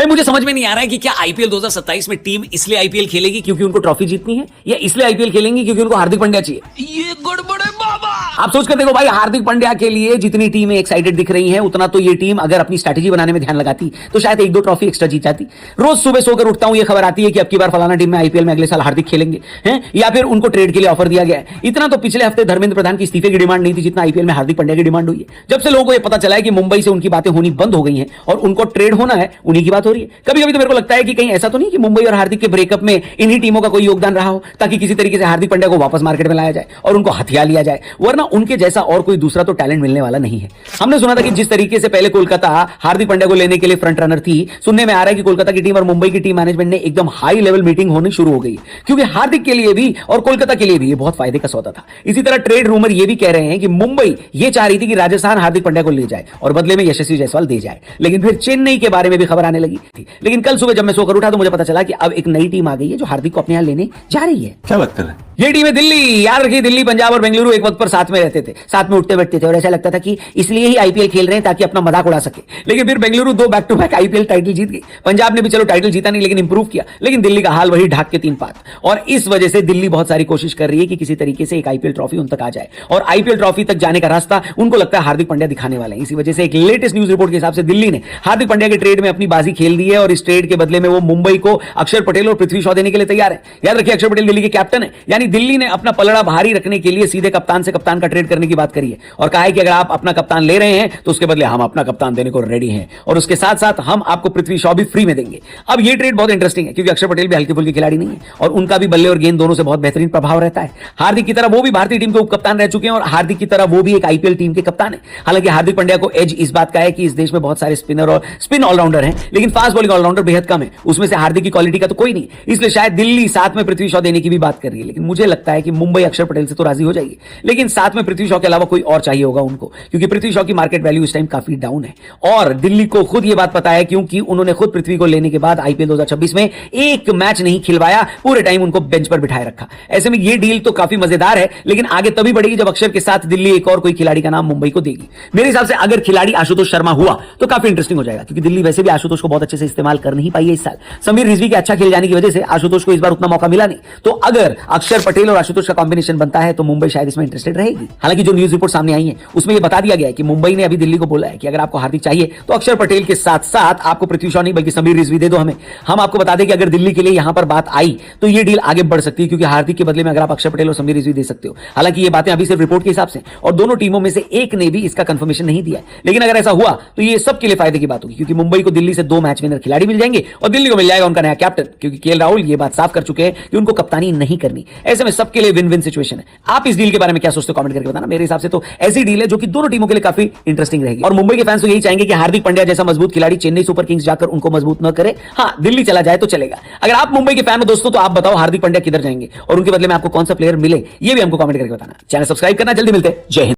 भाई मुझे समझ में नहीं आ रहा है कि क्या आईपीएल 2027 में टीम इसलिए आईपीएल खेलेगी क्योंकि उनको ट्रॉफी जीतनी है, या इसलिए आईपीएल खेलेंगी क्योंकि उनको हार्दिक पांड्या चाहिए। ये गड़बड़ है बाबा। आप सोच कर देखो भाई, हार्दिक पांड्या के लिए जितनी टीमें एक्साइटेड दिख रही हैं, उतना तो ये टीम अगर अपनी स्ट्रैटेजी बनाने में ध्यान लगाती तो शायद एक दो ट्रॉफी एक्स्ट्रा जीत जाती। रोज सुबह सोकर उठता हूं, ये खबर आती है कि अब की बार फलाना टीम में आईपीएल में अगले साल हार्दिक खेलेंगे हैं, या फिर उनको ट्रेड के लिए ऑफर दिया गया है। इतना तो पिछले हफ्ते धर्मेंद्र प्रधान की इस्तीफे की डिमांड नहीं थी जितना आईपीएल में हार्दिक पांड्या की डिमांड हुई है। जब से लोगों को यह पता चला है कि मुंबई से उनकी बातें होनी बंद हो गई हैं और उनको ट्रेड होना है, उन्हीं की बात हो रही है। कभी कभी तो मेरे को लगता है कि कहीं ऐसा तो नहीं कि मुंबई और हार्दिक के ब्रेकअप में इन्हीं टीमों का कोई योगदान रहा हो, ताकि किसी तरीके से हार्दिक पांड्या को वापस मार्केट में लाया जाए और उनको हथिया लिया जाए, वरना उनके जैसा और कोई दूसरा तो टैलेंट मिलने वाला नहीं है। हमने सुना था कि जिस तरीके से पहले कोलकाता हार्दिक पांड्या को लेने के लिए फ्रंट रनर थी, सुनने में आ रहा है कि कोलकाता की टीम और मुंबई की टीम मैनेजमेंट ने एकदम हाई लेवल मीटिंग होनी शुरू हो गई, क्योंकि हार्दिक के लिए भी और कोलकाता के लिए भी ये बहुत फायदे का सौदा था। इसी तरह ट्रेड रूमर ये भी कह रहे हैं कि मुंबई ये चाह रही थी कि राजस्थान हार्दिक पांड्या को ले जाए और बदले में यशस्वी जायसवाल दे जाए, लेकिन फिर चेन्नई के बारे में भी खबर आने लगी थी। लेकिन कल सुबह जब मैं सोकर उठा तो मुझे पता चला कि अब एक नई टीम आ गई है जो हार्दिक को अपने यहां लेने जा रही है। क्या बात कर रहे हैं? ये टीम है दिल्ली। याद रखिए, दिल्ली, पंजाब और बेंगलुरु एक वक्त पर साथ में रहते थे, साथ में उठते बैठते थे और ऐसा लगता था कि इसलिए ही आईपीएल खेल रहे हैं ताकि अपना मजाक उड़ा सके। लेकिन फिर Bengaluru 2 back to back IPL title जीत गई। पंजाब ने भी चलो टाइटल जीता नहीं लेकिन इंप्रूव किया, लेकिन दिल्ली का हाल वही ढाक के 3 पात। और इस वजह से दिल्ली बहुत सारी कोशिश कर रही है कि किसी तरीके से एक आईपीएल ट्रॉफी उन तक आ जाए, और आईपीएल ट्रॉफी तक जाने का रास्ता उनको लगता है हार्दिक पांड्या दिखाने वाले हैं। इसी वजह से एक लेटेस्ट न्यूज रिपोर्ट के हिसाब से दिल्ली ने हार्दिक पांड्या के ट्रेड में अपनी बाजी खेल दी है, और इस ट्रेड के बदले में वो मुंबई को अक्षर पटेल और पृथ्वी शॉ देने के लिए तैयार है। याद रखिए, अक्षर पटेल दिल्ली के कैप्टन है, यानी दिल्ली ने अपना पलड़ा भारी रखने के लिए सीधे कप्तान से कप्तान का ट्रेड करने की बात करी है और कहा है कि अगर आप अपना कप्तान ले रहे हैं तो उसके बदले हम अपना कप्तान देने को रेडी हैं, और उसके साथ साथ हम आपको पृथ्वी शॉ भी फ्री में देंगे। अब ये ट्रेड बहुत इंटरेस्टिंग है क्योंकि अक्षर पटेल भी हल्के फुल्के खिलाड़ी नहीं है और उनका भी बल्ले और गेंद दोनों से बहुत बेहतरीन प्रभाव रहता है। हार्दिक की तरह वो भी भारतीय टीम के उप कप्तान रह चुके हैं और हार्दिक की तरह वो भी एक आईपीएल टीम के कप्तान है। हालांकि हार्दिक पांड्या को एज इस बात का है कि इस देश में बहुत सारे स्पिनर और स्पिन ऑलराउंडर हैं, लेकिन फास्ट बॉलिंग ऑलराउंडर बेहद कम है। उसमें से हार्दिक की क्वालिटी का तो कोई नहीं, इसलिए शायद दिल्ली साथ में पृथ्वी शॉ देने की भी बात कर रही है। लेकिन मुझे लगता है कि मुंबई अक्षर पटेल से तो राजी हो जाएगी, लेकिन साथ में पृथ्वी शॉ के अलावा कोई और चाहिए होगा उनको, क्योंकि पृथ्वी शॉ की मार्केट वैल्यू इस टाइम काफी डाउन है। और दिल्ली को खुद ये बात पता है, क्योंकि उन्होंने खुद पृथ्वी को लेने के बाद आईपीएल 2026 में एक मैच नहीं खिलवाया, पूरे टाइम उनको बेंच पर बिठाए रखा। ऐसे में ये डील तो काफी मजेदार है, लेकिन आगे तभी बढ़ेगी जब अक्षर के साथ दिल्ली एक और कोई खिलाड़ी का नाम मुंबई को देगी। मेरे हिसाब से अगर खिलाड़ी आशुतोष शर्मा हुआ तो काफी इंटरेस्टिंग हो जाएगा, क्योंकि दिल्ली वैसे भी आशुतोष को बहुत अच्छे से इस्तेमाल कर नहीं पाई है इस साल। समीर रिजवी के अच्छा खेल जाने की वजह से आशुतोष को इस बार उतना मौका मिला नहीं, तो अगर अक्षर पटेल और आशुतोष का कॉम्बिनेशन बनता है तो मुंबई शायद इसमें इंटरेस्टेड रहेगी। हालांकि जो न्यूज रिपोर्ट सामने आई है उसमें यह बता दिया गया है कि मुंबई ने अभी दिल्ली को बोला है कि अगर आपको हार्दिक चाहिए तो अक्षर पटेल के साथ साथ आपको पृथ्वी शॉ नहीं बल्कि समीर रिजवी दे दो हमें। हम आपको बता दें कि अगर दिल्ली के लिए यहां पर बात आई तो ये डील आगे बढ़ सकती है, क्योंकि हार्दिक के बदले में अगर आप अक्षर पटेल और समीर रिजवी दे सकते हो। हालांकि ये बातें अभी सिर्फ रिपोर्ट के हिसाब से, और दोनों टीमों में से एक ने भी इसका कंफर्मेशन नहीं दिया, लेकिन अगर ऐसा हुआ तो ये सबके लिए फायदे की बात होगी, क्योंकि मुंबई को दिल्ली से 2 मैच विनर खिलाड़ी मिल जाएंगे और दिल्ली को मिल जाएगा उनका नया कैप्टन, क्योंकि केएल राहुल ये बात साफ कर चुके हैं कि उनको कप्तानी नहीं करनी। ऐसे में सबके लिए विन विन सिचुएशन है। आप इस डील के बारे में क्या सोचते हो कमेंट करके बताना। मेरे हिसाब से तो ऐसी डील है जो कि दोनों टीमों के लिए काफी इंटरेस्टिंग रहेगी, और मुंबई के फैंस तो यही चाहेंगे कि हार्दिक पांड्या जैसा मजबूत खिलाड़ी चेन्नई सुपर किंग्स जाकर उनको मजबूत न करे। हाँ, दिल्ली चला जाए तो चलेगा। अगर आप मुंबई के फैन हो दोस्तों तो आप बताओ हार्दिक पांड्या किधर जाएंगे और उनके बदले में आपको कौन सा प्लेयर मिले, ये भी हमको कमेंट करके बताना। चैनल सब्सक्राइब करना। जल्दी मिलते हैं। जय हिंद।